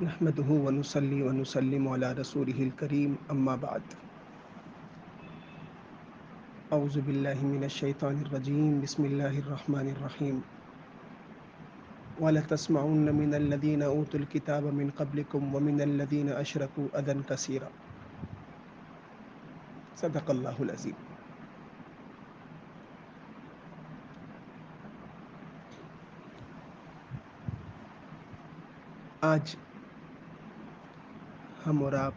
نحمده ونصلي ونسلم على رسوله الكريم أما بعد. أعوذ بالله من الشيطان الرجيم. بسم الله الرحمن الرحيم. ولتسمعن من الذين أوتوا الكتاب من قبلكم ومن الذين أشركوا أذى كثيرا. صدق الله العظيم. آج ہم اور آپ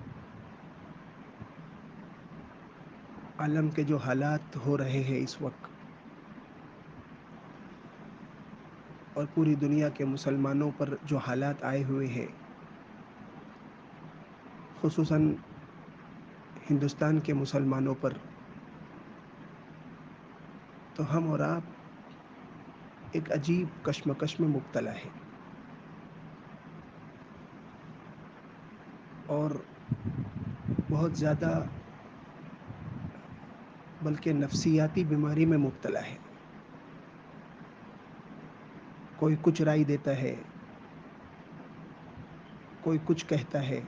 عالم کے جو حالات ہو رہے ہیں اس وقت، اور پوری دنیا کے مسلمانوں پر جو حالات آئے ہوئے ہیں، خصوصاً ہندوستان کے مسلمانوں پر، تو ہم اور آپ ایک عجیب کشمکش میں مبتلا ہے. اور بہت زیادہ بلکہ نفسیاتی بیماری میں مبتلا ہے. کوئی کچھ رائے دیتا ہے، کوئی کچھ کہتا ہے،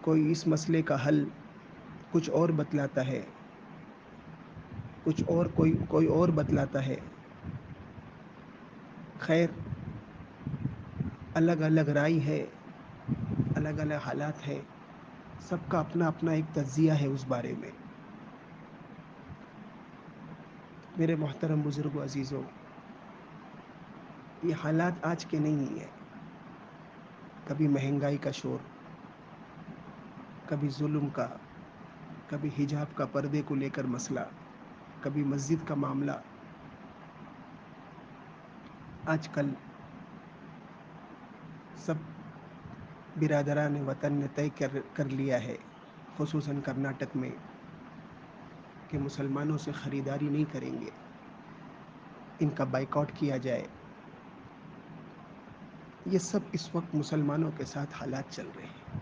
کوئی اس مسئلے کا حل کچھ اور بتلاتا ہے، کچھ اور کوئی اور بتلاتا ہے. خیر، الگ الگ رائے ہے، الگ الگ حالات ہے، سب کا اپنا اپنا ایک تجزیہ ہے اس بارے میں. میرے محترم بزرگ و عزیزوں، یہ حالات آج کے نہیں ہیں. کبھی مہنگائی کا شور، کبھی ظلم کا، کبھی حجاب کا پردے کو لے کر مسئلہ، کبھی مسجد کا معاملہ. آج کل سب برادران وطن نے طے کر لیا ہے، خصوصاً کرناٹک میں، کہ مسلمانوں سے خریداری نہیں کریں گے، ان کا بائیکاٹ کیا جائے. یہ سب اس وقت مسلمانوں کے ساتھ حالات چل رہے ہیں.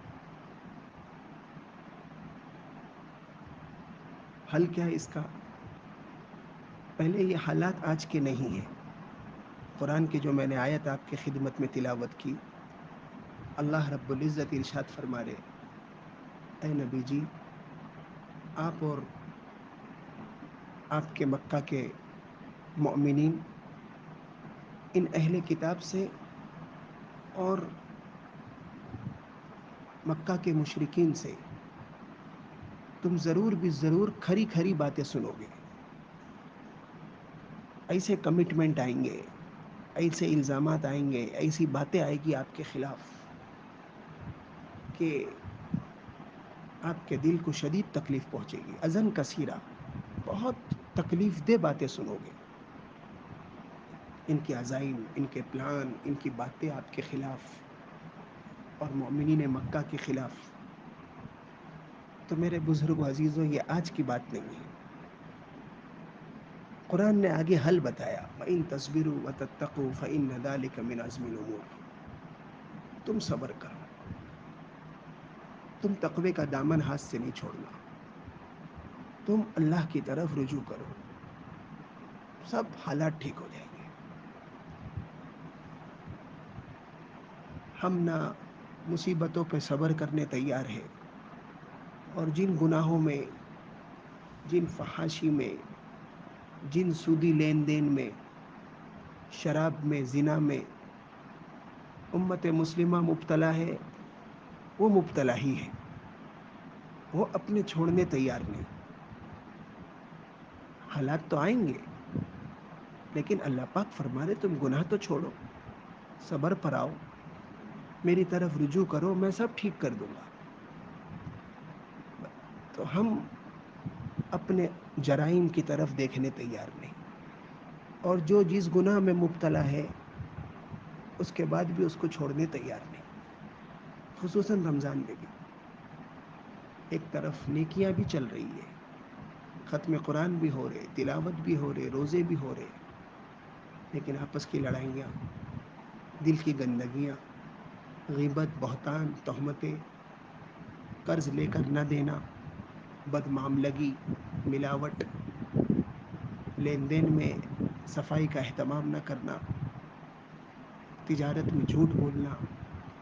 حل کیا ہے اس کا؟ پہلے یہ حالات آج کے نہیں ہیں. قرآن کی جو میں نے آیت آپ کی خدمت میں تلاوت کی، اللہ رب العزت ارشاد فرما رہے: اے نبی جی، آپ اور آپ کے مکہ کے مؤمنین ان اہل کتاب سے اور مکہ کے مشرکین سے تم ضرور بھی ضرور کھری کھری باتیں سنو گے. ایسے کمٹمنٹ آئیں گے، ایسے الزامات آئیں گے، ایسی باتیں آئے گی آپ کے خلاف کہ آپ کے دل کو شدید تکلیف پہنچے گی. اذن کثیرہ، بہت تکلیف دہ باتیں سنو گے. ان کے عزائم، ان کے پلان، ان کی باتیں آپ کے خلاف اور مومنین مکہ کے خلاف. تو میرے بزرگ و عزیزوں، یہ آج کی بات نہیں ہے. قرآن نے آگے حل بتایا: وَإِن تَصْبِرُوا وَتَتَّقُوا فَإِنَّ ذَلِكَ مِنْ عَزْمِ الْأُمُورِ. تم صبر کرو، تم تقوی کا دامن ہاتھ سے نہیں چھوڑنا، تم اللہ کی طرف رجوع کرو، سب حالات ٹھیک ہو جائیں گے. ہم نہ مصیبتوں پہ صبر کرنے تیار ہیں، اور جن گناہوں میں، جن فحاشی میں، جن سودی لین دین میں، شراب میں، زنا میں امت مسلمہ مبتلا ہے، وہ مبتلا ہی ہے. وہ اپنے چھوڑنے تیار نہیں. حالات تو آئیں گے، لیکن اللہ پاک فرما رہے تم گناہ تو چھوڑو، صبر پر آؤ، میری طرف رجوع کرو، میں سب ٹھیک کر دوں گا. تو ہم اپنے جرائم کی طرف دیکھنے تیار نہیں، اور جو جس گناہ میں مبتلا ہے اس کے بعد بھی اس کو چھوڑنے تیار نہیں. خصوصاً رمضان میں بھی ایک طرف نیکیاں بھی چل رہی ہے، ختم قرآن بھی ہو رہے، تلاوت بھی ہو رہے، روزے بھی ہو رہے، لیکن آپس کی لڑائیاں، دل کی گندگیاں، غیبت، بہتان، تہمتیں، قرض لے کر نہ دینا، بدمعاملگی، ملاوٹ، لین دین میں صفائی کا اہتمام نہ کرنا، تجارت میں جھوٹ بولنا،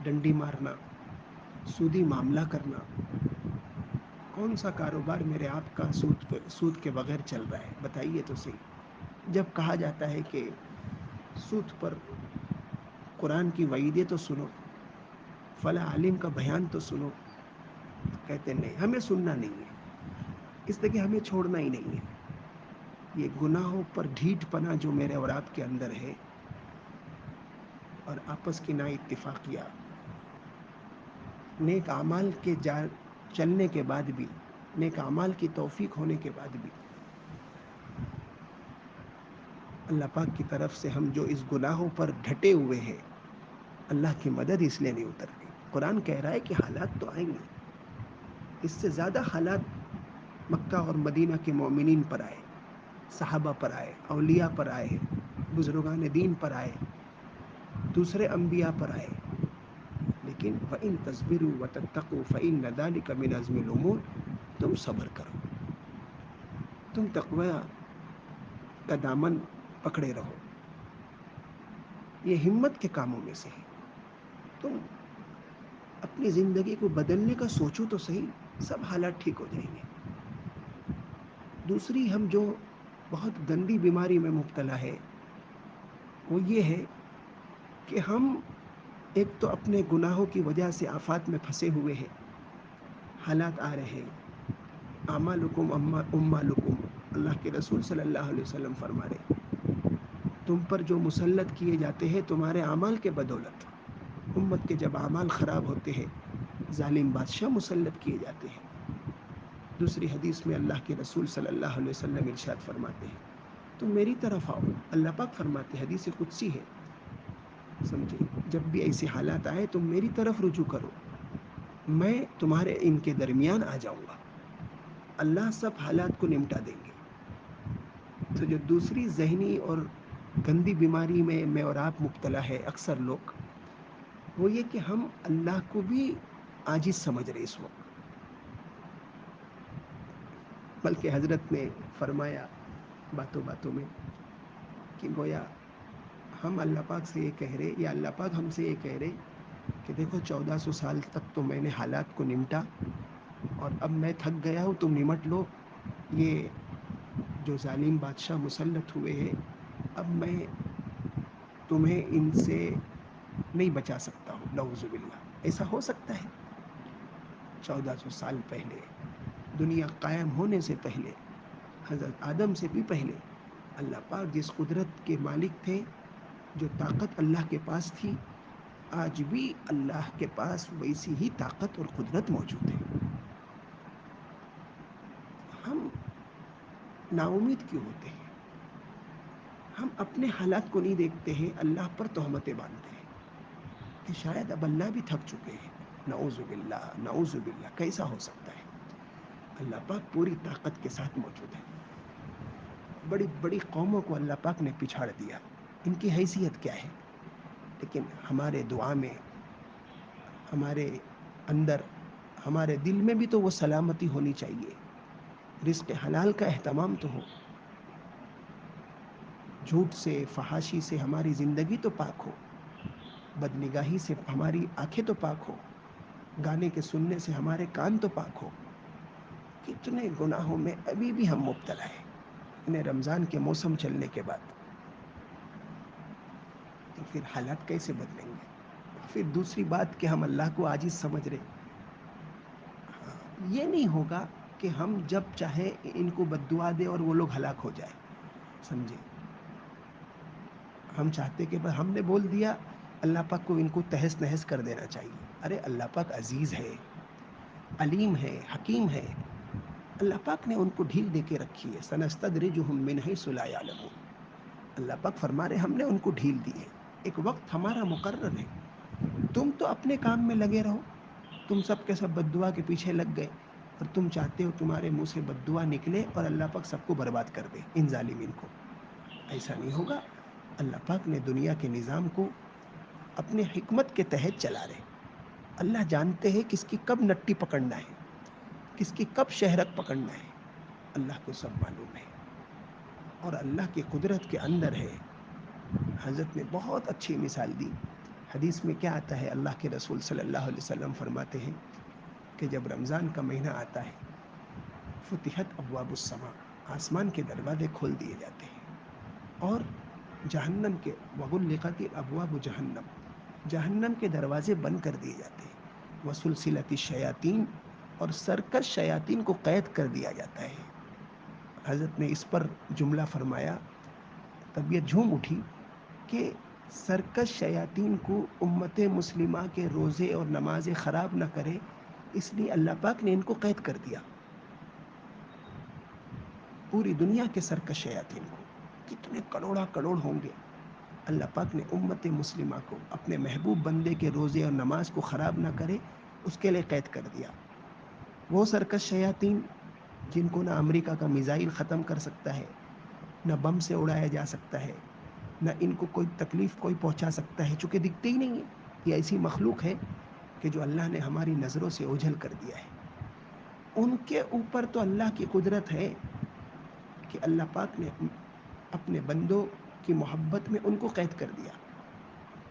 ڈنڈی مارنا، سودی معاملہ کرنا، کون سا کاروبار میرے آپ کا سود کے بغیر چل رہا ہے؟ بتائیے تو صحیح. جب کہا جاتا ہے کہ سود پر قرآن کی وعیدیں تو سنو، فلاں عالم کا بیان تو سنو، کہتے نہیں ہمیں سننا نہیں ہے، اس لیے کہ ہمیں چھوڑنا ہی نہیں ہے. یہ گناہوں پر ڈھیٹ پنا جو میرے اور آپ کے اندر ہے، اور آپس کی نا اتفاقیہ، نیک اعمال کے چلنے کے بعد بھی، نیک اعمال کی توفیق ہونے کے بعد بھی اللہ پاک کی طرف سے ہم جو اس گناہوں پر ڈھٹے ہوئے ہیں، اللہ کی مدد اس لیے نہیں اترتی. قرآن کہہ رہا ہے کہ حالات تو آئیں گے، اس سے زیادہ حالات مکہ اور مدینہ کے مومنین پر آئے، صحابہ پر آئے، اولیاء پر آئے، بزرگان دین پر آئے، دوسرے انبیاء پر آئے. لیکن وَإِن تَصْبِرُوا وَتَتَّقُوا فَإِنَّ ذَلِكَ مِنْ عَزْمِ الْأُمُورِ. تم صبر کرو، تم تقوی کا دامن پکڑے رہو، یہ ہمت کے کاموں میں سے ہے. تم اپنی زندگی کو بدلنے کا سوچو تو صحیح، سب حالات ٹھیک ہو جائیں گے. دوسری، ہم جو بہت گندی بیماری میں مبتلا ہے وہ یہ ہے کہ ہم ایک تو اپنے گناہوں کی وجہ سے آفات میں پھنسے ہوئے ہیں. حالات آ رہے ہیں، اعمالکم اموالکم، اللہ کے رسول صلی اللہ علیہ وسلم فرما رہے تم پر جو مسلط کیے جاتے ہیں تمہارے اعمال کے بدولت. امت کے جب اعمال خراب ہوتے ہیں، ظالم بادشاہ مسلط کیے جاتے ہیں. دوسری حدیث میں اللہ کے رسول صلی اللہ علیہ وسلم ارشاد فرماتے ہیں تم میری طرف آؤ. اللہ پاک فرماتے ہیں، حدیث قدسی ہے، سمجھے، جب بھی ایسے حالات آئے تم میری طرف رجوع کرو، میں تمہارے ان کے درمیان آ جاؤں گا، اللہ سب حالات کو نمٹا دیں گے. تو جو دوسری ذہنی اور گندی بیماری میں اور آپ مبتلا ہے اکثر لوگ، وہ یہ کہ ہم اللہ کو بھی عاجز سمجھ رہے اس وقت. بلکہ حضرت نے فرمایا باتوں باتوں میں کہ گویا ہم اللہ پاک سے یہ کہہ رہے، یا اللہ پاک ہم سے یہ کہہ رہے کہ دیکھو 1400 سال تک تو میں نے حالات کو نمٹا، اور اب میں تھک گیا ہوں، تم نمٹ لو. یہ جو ظالم بادشاہ مسلط ہوئے ہیں، اب میں تمہیں ان سے نہیں بچا سکتا ہوں. نعوذ باللہ. ایسا ہو سکتا ہے؟ 1400 سال پہلے، دنیا قائم ہونے سے پہلے، حضرت آدم سے بھی پہلے، اللہ پاک جس قدرت کے مالک تھے، جو طاقت اللہ کے پاس تھی، آج بھی اللہ کے پاس ویسی ہی طاقت اور قدرت موجود ہے. ہم نا امید کیوں ہوتے ہیں؟ ہم اپنے حالات کو نہیں دیکھتے ہیں، اللہ پر تہمتیں باندھتے ہیں کہ شاید اب اللہ بھی تھک چکے ہیں. نعوذ باللہ، نعوذ باللہ. کیسا ہو سکتا ہے؟ اللہ پاک پوری طاقت کے ساتھ موجود ہے. بڑی بڑی قوموں کو اللہ پاک نے پچھاڑ دیا، ان کی حیثیت کیا ہے؟ لیکن ہمارے دعا میں، ہمارے اندر، ہمارے دل میں بھی تو وہ سلامتی ہونی چاہیے. رزق حلال کا اہتمام تو ہو، جھوٹ سے، فحاشی سے ہماری زندگی تو پاک ہو، بدنگاہی سے ہماری آنکھیں تو پاک ہو، گانے کے سننے سے ہمارے کان تو پاک ہو. کتنے گناہوں میں ابھی بھی ہم مبتلا ہیں انہیں رمضان کے موسم چلنے کے بعد. تو پھر حالات کیسے بدلیں گے؟ پھر دوسری بات کہ ہم اللہ کو عاجز سمجھ رہے. یہ نہیں ہوگا کہ ہم جب چاہے ان کو بد دعا دیں اور وہ لوگ ہلاک ہو جائے، سمجھے. ہم چاہتے کہ ہم نے بول دیا اللہ پاک کو ان کو تہس نہس کر دینا چاہیے. ارے اللہ پاک عزیز ہے، علیم ہے، حکیم ہے. اللہ پاک نے ان کو ڈھیل دے کے رکھی ہے. سنستدرجہم من حیث لا یعلمون. اللہ پاک فرما رہے ہم نے ان کو ڈھیل دی ہے، ایک وقت ہمارا مقرر ہے. تم تو اپنے کام میں لگے رہو، تم سب کے سب بد دعا کے پیچھے لگ گئے، اور تم چاہتے ہو تمہارے منہ سے بد دعا نکلے اور اللہ پاک سب کو برباد کر دے، ان ظالمین کو. ایسا نہیں ہوگا. اللہ پاک نے دنیا کے نظام کو اپنے حکمت کے تحت چلا رہے. اللہ جانتے ہیں کس کی کب نٹی پکڑنا ہے، کس کی کب شہرک پکڑنا ہے. اللہ کو سب معلوم ہے، اور اللہ کی قدرت کے اندر ہے. حضرت نے بہت اچھی مثال دی. حدیث میں کیا آتا ہے؟ اللہ کے رسول صلی اللہ علیہ وسلم فرماتے ہیں کہ جب رمضان کا مہینہ آتا ہے فتحت ابواب السماء، آسمان کے دروازے کھول دیے جاتے ہیں، اور جہنم کے وغلقت ابواب جہنم، جہنم کے دروازے بند کر دیے جاتے ہیں، وسلسلت الشیاطین، اور سرکش شیاطین کو قید کر دیا جاتا ہے۔ حضرت نے اس پر جملہ فرمایا، طبیعت جھوم اٹھی کہ سرکش شیاطین کو امت مسلمہ کے روزے اور نمازیں خراب نہ کرے، اس لیے اللہ پاک نے ان کو قید کر دیا۔ پوری دنیا کے سرکش شیاطین کو، کتنے کروڑا کروڑ ہوں گے، اللہ پاک نے امت مسلمہ کو، اپنے محبوب بندے کے روزے اور نماز کو خراب نہ کرے اس کے لیے قید کر دیا۔ وہ سرکش شیاطین جن کو نہ امریکہ کا میزائل ختم کر سکتا ہے، نہ بم سے اڑایا جا سکتا ہے، نہ ان کو کوئی تکلیف کوئی پہنچا سکتا ہے، چونکہ دکھتے ہی نہیں ہے، یہ ایسی مخلوق ہے کہ جو اللہ نے ہماری نظروں سے اوجھل کر دیا ہے۔ ان کے اوپر تو اللہ کی قدرت ہے کہ اللہ پاک نے اپنے بندوں کی محبت میں ان کو قید کر دیا۔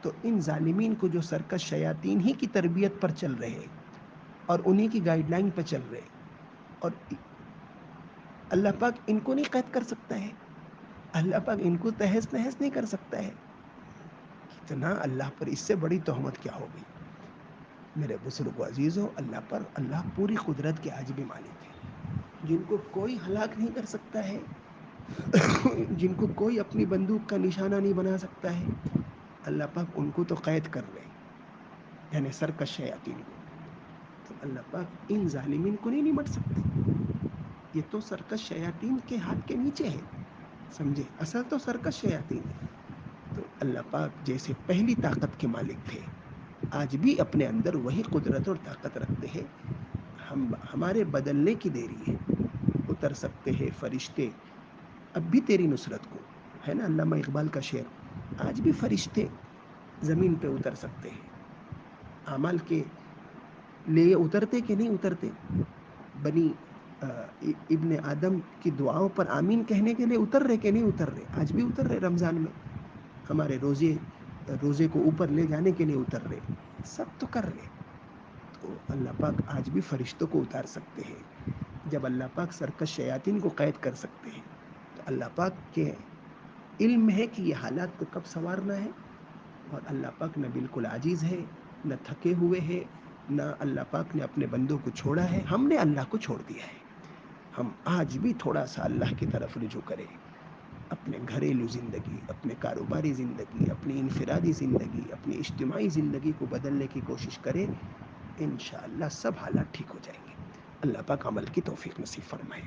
تو ان ظالمین کو جو سرکش شیاطین ہی کی تربیت پر چل رہے اور انہی کی گائیڈ لائن پر چل رہے، اور اللہ پاک ان کو نہیں قید کر سکتا ہے، اللہ پاک ان کو تہس نہس نہیں کر سکتا ہے، کتنا اللہ پر اس سے بڑی تہمت کیا ہوگی؟ میرے بزرگ و عزیزوں، اللہ پوری قدرت کے آج بھی مالک ہے، جن کو کوئی ہلاک نہیں کر سکتا ہے، جن کو کوئی اپنی بندوق کا نشانہ نہیں بنا سکتا ہے، اللہ پاک ان کو تو قید کر رہے، یعنی سرکش شیاطین کو۔ تو اللہ پاک ان ظالمین کو نہیں نمٹ سکتے، یہ تو سرکش شیاطین کے ہاتھ کے نیچے ہے، سمجھے؟ اصل تو سرکش شیاطین ہے۔ تو اللہ پاک جیسے پہلی طاقت کے مالک تھے، آج بھی اپنے اندر وہی قدرت اور طاقت رکھتے ہیں۔ ہمارے بدلنے کی دیری ہے، اتر سکتے ہیں فرشتے اب بھی تیری نصرت کو، ہے نا علامہ اقبال کا شعر، آج بھی فرشتے زمین پہ اتر سکتے ہیں، اعمال کے لیے اترتے کہ نہیں اترتے، بنی ابن آدم کی دعاؤں پر آمین کہنے کے لیے اتر رہے کہ نہیں اتر رہے؟ آج بھی اتر رہے، رمضان میں ہمارے روزے کو اوپر لے جانے کے لیے اتر رہے، سب تو کر رہے۔ تو اللہ پاک آج بھی فرشتوں کو اتار سکتے ہیں۔ جب اللہ پاک سرکش شیاطین کو قید کر سکتے ہیں تو اللہ پاک کے علم ہے کہ یہ حالات کو کب سنوارنا ہے، اور اللہ پاک نہ بالکل عاجز ہے، نہ تھکے ہوئے ہے، نہ اللہ پاک نے اپنے بندوں کو چھوڑا ہے، ہم نے اللہ کو چھوڑ دیا ہے۔ ہم آج بھی تھوڑا سا اللہ کی طرف رجوع کریں، اپنے گھریلو زندگی، اپنے کاروباری زندگی، اپنی انفرادی زندگی، اپنی اجتماعی زندگی کو بدلنے کی کوشش کریں، انشاءاللہ سب حالات ٹھیک ہو جائیں گے۔ اللہ پاک عمل کی توفیق نصیب فرمائے۔